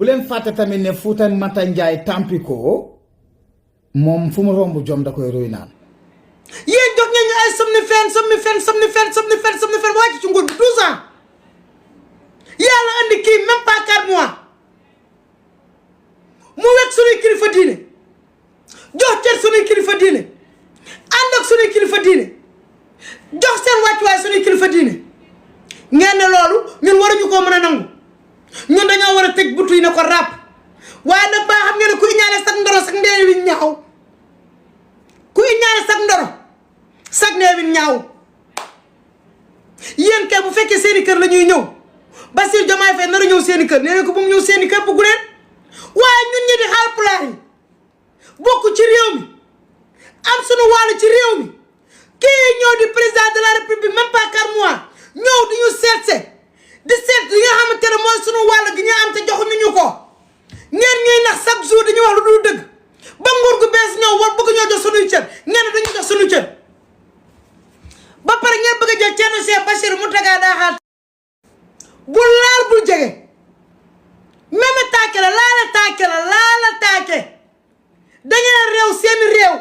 bu leen fàtte tamit ne Fouta Mata Njaay Tampico moom fu mu romb jom da koy roy naan yéen jox ngeen ñu ay somni fen wàcc ci nguur bi 12 ans yàlla andi kii même pas 4 mois mu wekk suñuy kilifa diine jox cër suñuy kilifa diine ànd ak suñuy kilifa diine jox seen wàccuwaay suñuy kilifa diine ngeen ne loolu ñun waruñu koo mën a nangu ñun dañoo war a tëj butu yi ne ko ràpp waaye nag baa xam ngeen ne ku iñaane sag ndoro sag ndee wi ñaaw ku iñaane sag ndoro sag ndee wi ñaaw yéen kay bu fekkee seeni kër la ñuy ñëw Bassirou Diomaye Faye nar a ñëw seeni kër nee na ko bu mu ñëw seeni kër bëggu leen waaye ñun ñi di Haalpulaar yi bokk ci réew mi am sunu wàll ci réew mi kii ñëw di président de la république même pas 4 mois ñëw di ñu seetse di seet li nga xamante ne mooy sunu wàll gi ñu am te joxuñu ñu ko ngeen ñuy nax chaque jour dañuy wax lu dul dëgg ba nguur gu bees ñëw war bëgg ñoo jox sunuy cër ngeen ne dañu jox sunu cër ba pare ngeen bëgg a jël Thierno Cheikh Bassirou Mountaga Daha bul laal bul jege même taake la laala taake dangeen réew seen réew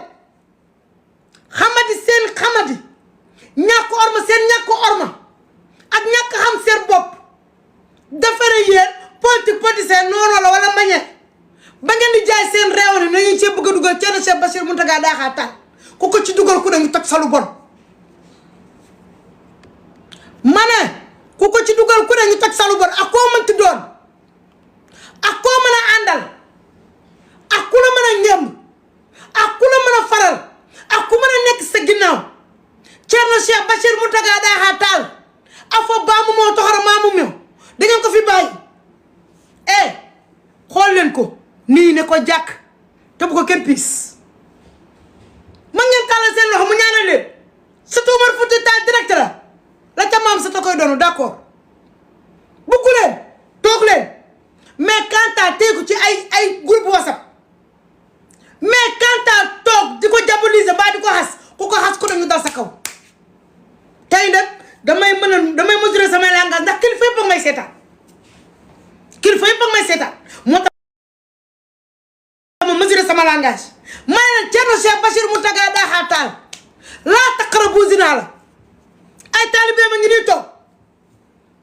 xamadi seen xamadi ñàkk orma seen ñàkk orma ak ñàkk xam seen bopp defare yéen politicien noonu la wala mañe ba ngeen di jaay seen réew ne nañu cee bëgg a dugal Thierno Cheikh Bassirou Mountaga Daha ku ko ci dugal ku ne ñu toj sa lu bon ma ne ku ko ci dugal ku ne ñu toj sa lu bon ak koo mënti doon ak koo mën a àndal ak ku la mën a ñem ak ku la mën a faral ak ku mën a nekk sa ginnaaw Thierno Cheikh Bassirou Mountaga Daha ak fa baamu moo toxara maamu mew da ngeen ko fi bàyyi xool leen ko nii ne ko jàkk te bu ko kenn piis ma ngeen tàllal seen loxo mu ñaanal leen surtout Omar Fouta Tall direct la ca maam sa ta koy doonu d'accord buggu leen toog leen mais quant à teeku ci ay groupe WhatsApp mais quant à toog di ko diaboliser mbaa di ko xas ku ko xas ko dañu dal sa kaw tey nag damay mesurer samay langage ndax kilifa yëpp ak may seetaan moo tax ma mesurer sama langage may leen Thierno Cheikh Bassirou Mountaga Daha laa taqrabu zina la ay taalibe ma ngi nii toog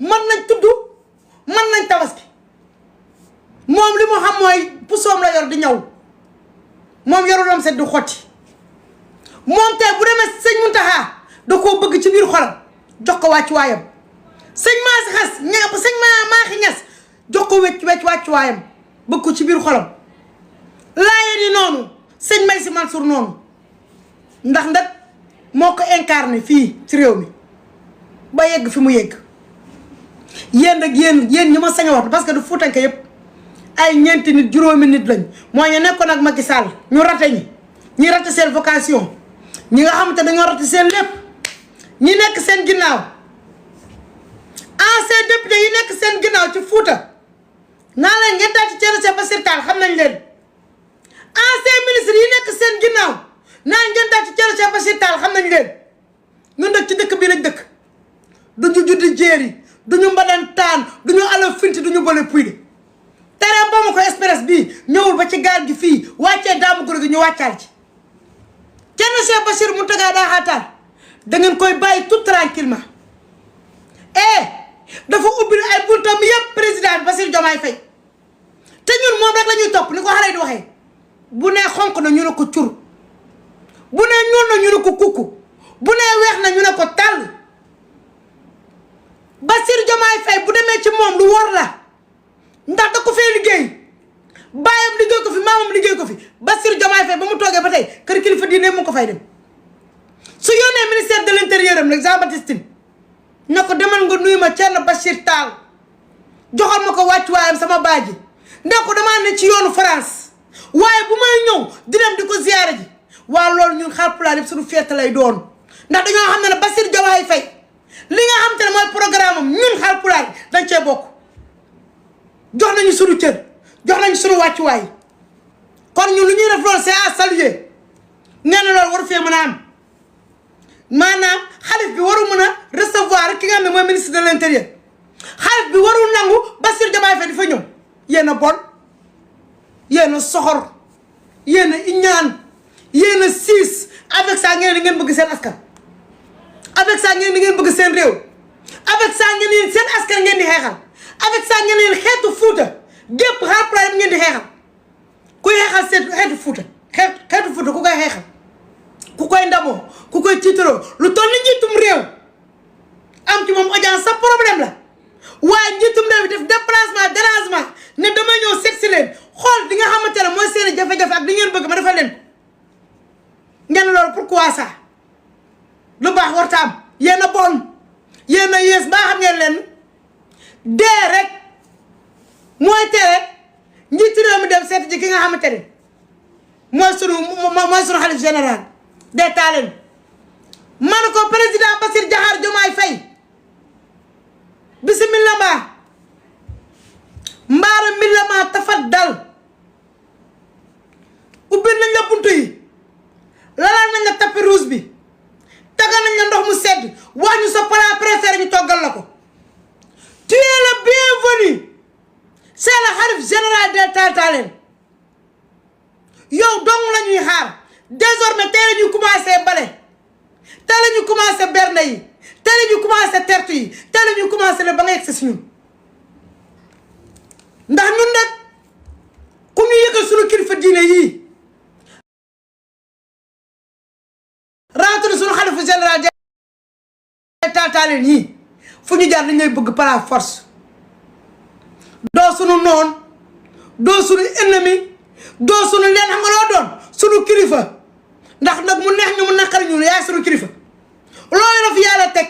mën nañ tudd mën nañ tabaski moom li mu xam mooy pusoom la yor di ñëw moom yorulam set du xotti moom tey bu demee sëñ Mountakha da koo bëgg ci biir xolam jox ko wàcc waayam sëñ Maasi Xas sëñ Maaxi Ñas jox ko wàcc waayam bëgg ko ci biir xolam laayeen yi noonu sëñ May Si Mansour noonu ndax nag moo ko incarné fii ci réew mi ba yegg fi mu yegg yéen nag yéen ñi ma sañ a wax parce que du fuutanke yëpp ay ñeenti nit juróomi nit lañ mooy ñu nekkoon ak Macky Sall ñu rate ñi rate seen vocation ñi nga xamante dañoo rate seen lépp ñi nekk seen ginnaaw ancien député yi nekk seen ginnaaw ci Fuuta naa leen ngeen daal ci Thierno Cheikh Bassirou Tall xam nañ leen ancien ministre yi nekk seen ginnaaw naa ngeen daal ci Thierno Cheikh Bassirou Tall xam nañ leen ñun nag ci dëkk bii lañ dëkk duñu juddi jéeri duñu mbadantaan duñu ala finti duñu bële puy de tere ba ma ko express bii ñëwul ba ci gaal gi fii wàccee daamu goro gi ñu wàccaal ci Thierno Cheikh Bassirou Mountaga Daha da ngeen koy bàyyi tout tranquillement dafa ubbil ay buntam yëpp président Bassirou Diomaye Faye te ñun moom rek la ñuy topp ni ko xale di waxee bu nee xonq na ñu ne ko cur bu nee ñuul na ñu ne ko kukku bu nee weex na ñu ne ko tàll Bassirou Diomaye Faye bu demee ci moom lu wor la ndax da ko fee liggéey baayam liggéey ko fi maamam liggéey ko fi Bassirou Diomaye Faye ba mu toogee ba tey kër kilifa diine mu ko fay dem su yónnee ministère de l'intérieur am nag Jean Baptiste ne ko demal nga nuyu ma Thierno Bassirou Tall joxal ma ko wàccuwaayam sama baaji ne ko damaa ne ci yoonu France waaye bu may ñëw di dem di ko ziyaare ji waa loolu ñun Haalpulaar yëpp suñu fête lay doon ndax dañoo xam ne Bassirou Diomaye Faye li nga xam te ne mooy programme am ñun Haalpulaar dañ cee bokk jox nañu suñu cër jox nañu suñu wàccuwaay kon ñun lu ñuy def loolu c'est à saluer nee na loolu waru fee mën a am maanaam xalif bi waru mën a recevoir ki nga xam ne mooy ministre de l'intérieur xalif bi warul nangu Bassirou Diomaye Faye di fa ñëw yéen a bon yéen soxor yéen iñaan yéen siis avec ça ngeen bëgg seen askan avec ça ngeen bëgg seen réew avec ça ngeen seen askan ngeen di xeexal avec ça ngeen xeetu Fuuta gépp Haalpulaar ngeen di xeexal kuy xeexal seen xeetu Fuuta xeetu Fuuta ku koy xeexal ku koy ndamoo ku koy tiitaroo lu toll ni njiitum réew am ci moom audience sa problème la waaye njiitum réew def déplacement dérangement ne dama ñëw seet si leen xool di nga xamante ne mooy seen jafe-jafe ak di ngeen bëgg ma defal leen ko ngeen loolu pourquoi ça lu baax warta am yéen a bon yéen a yées baa xam ngeen leen dee rek mooy tere njiitu réew mi dem seeti ji ki nga xamante ne mooy sunu xalif général des Taalin man ko président Bassirou Diomaye Diakhar Faye bismillah mbaara millama tafaddal ubbi nañ la buntu yi lalal nañ la tapis rouge bi tagal nañ la ndox mu sedd wax ñu sa plat préféré ñu toggal la ko tu es le bienvenu c'est le khalife général des Taalin yow dong la ñuy xaar désormais tey la ñu commencé bale tey la ñu commencé berne yi tey la ñu commencé tertu yi tey la ñu commencé le ba nga yegg si ñun ndax ñun nag ku ñu yëgal suñu kilifa diine yii rawatina suñu xalifa général des Taalin yii fu ñu jaar dañ lay bëgg par la force doo suñu noon doo suñu ennemi doo suñu leen xam nga loo doon suñu kilifa ndax nag mu neex ñu mu naqari ñu yaay suñu kilifa loolu la fi yàlla teg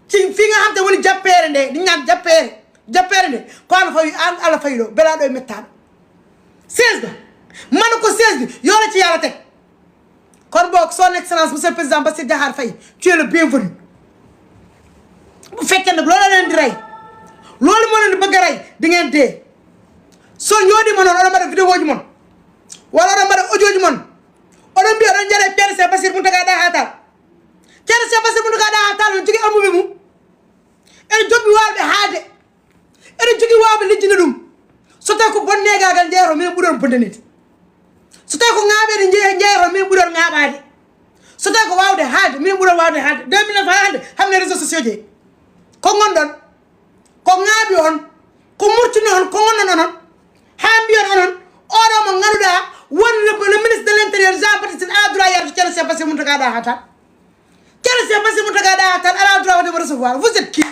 ci fii nga xam te woni jappeere nde di ñaan jappeere nde ko ala fayi an ala fayi ɗo belaɗo e mettaɗo 16 ba man ko 16 bi yoo la ci yàlla teg kon boog son excellence monsieur le président Bassirou Diomaye Faye tu es le bienvenu bu fekkee nag loolu leen di rey loolu moo leen di bëgg a rey di ngeen dee son yoodi ma noon oɗon mbaɗa vidéo ji mon walla oɗon mbaɗa audio ji mon oɗon mbiya oɗon jare ceerno Cheikh Bassirou Mountaga Daha Tall ceerno Cheikh Bassirou Mountaga Daha Tall no jogui almuɓe mum ene jogui wawɓe haade ene jogui wawɓe lijjina ɗum so tawi ko bonnegagal jeeyro min ɓuuɗon bondanide so tawi ko ŋaaɓede jeeyro min ɓuuɗon ŋaaɓade so tawi ko wawde haade min ɓuuɗon wawde haade 2009 hande hamne réseau sociaux je ko gonɗon ko ŋaaɓi on ko murtini on ko gonɗon onon ha mbiyon onon oɗo mo ganduɗa woni le ministre de l' intérieur Jean Baptiste ala droit yarde ceerno Cheikh Bassirou Mountaga Daha Tall ceerno Cheikh Bassirou Mountaga Daha Tall ala droit waɗimo recevoir vous êtes qui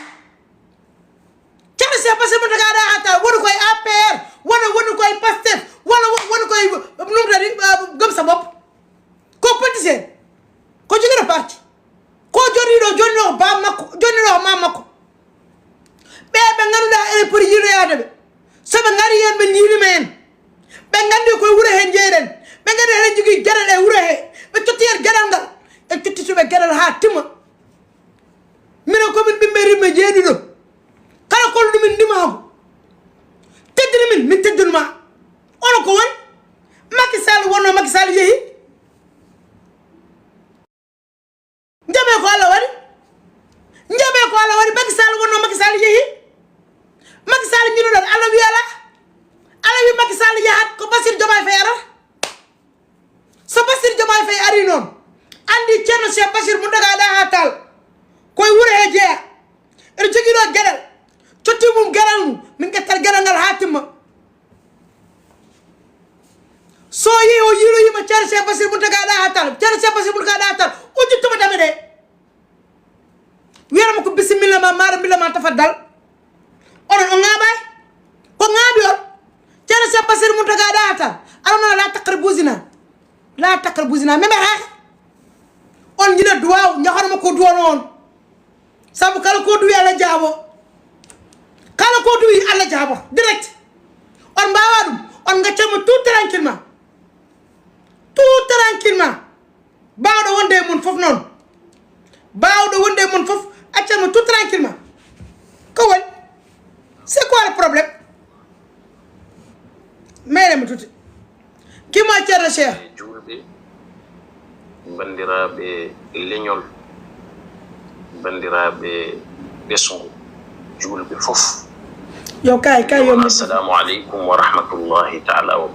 ceerno Cheikh Bassirou Mountaga Daha Tall woni koye APR woni koye Pastef woni koye numtadi gëm sa bopp ko politicien ko joguiɗo parti ko joniɗo ba makko joniɗo ma makko ɓe ganduɗa ene poti yiiloyade ɓe soɓe gari hen ɓe ñiilima hen ɓe gandi koye wuuro he jeyɗen ɓe gandi eɗen jogui gueɗal e wuuro he ɓe totti hen gueɗal ngal e tottituɓe gueɗal ha timma minen komin ɓiɓɓe rimɓe jeeɗiɗo kala kollu min ndimako teddini min teddinuma ono ko woni Macky Sall wonno Macky Sall yeehi jaɓe ko Allah waɗi Macky Sall wonno Macky Sall yeehi Macky Sall ñinoɗon Allah wi ala ala wi Macky Sall yahat ko Bassirou Diomaye Faye arata so Bassirou Diomaye Faye ari noon andi ceerno Cheikh Bassirou Mountaga Daha Tall koye wuuro he jeeya ene joguiɗo gueɗal totti mum gueɗal mum min ƴettat gueɗal ngal ha timma so yeehi o yiiloyima ceerno Cheikh Bassirou Mountaga Daha Tall ceerno Cheikh Bassirou Mountaga Daha Tall o juttuma dame ɗe wiyatama ko bisimilla ma mara mbilla ma tafaddal onon o ŋaaɓay ko ŋaaɓi on ceerno Cheikh Bassirou Mountaga Daha Tall alanoona la takkar busina meme heehe on jiɗa duwaw jahoɗoma ko duwano on saabu kala ko duwi Allah jaabo kala ko duwi Allah jaabo direct on mbawa ɗum on gaccamo tout tranquillement bawɗo wonde e mon foof noon bawɗo wonde e mon foof accamo tout tranquillement ko woni c'est quoi le problème meɗemo tuti kimo ceerno Cheikh julɓe bandiraɓe leñol bandiraɓe ɓesgu julɓe fof yo kay yo assalamu aleykum wa rahmatullahi taala wa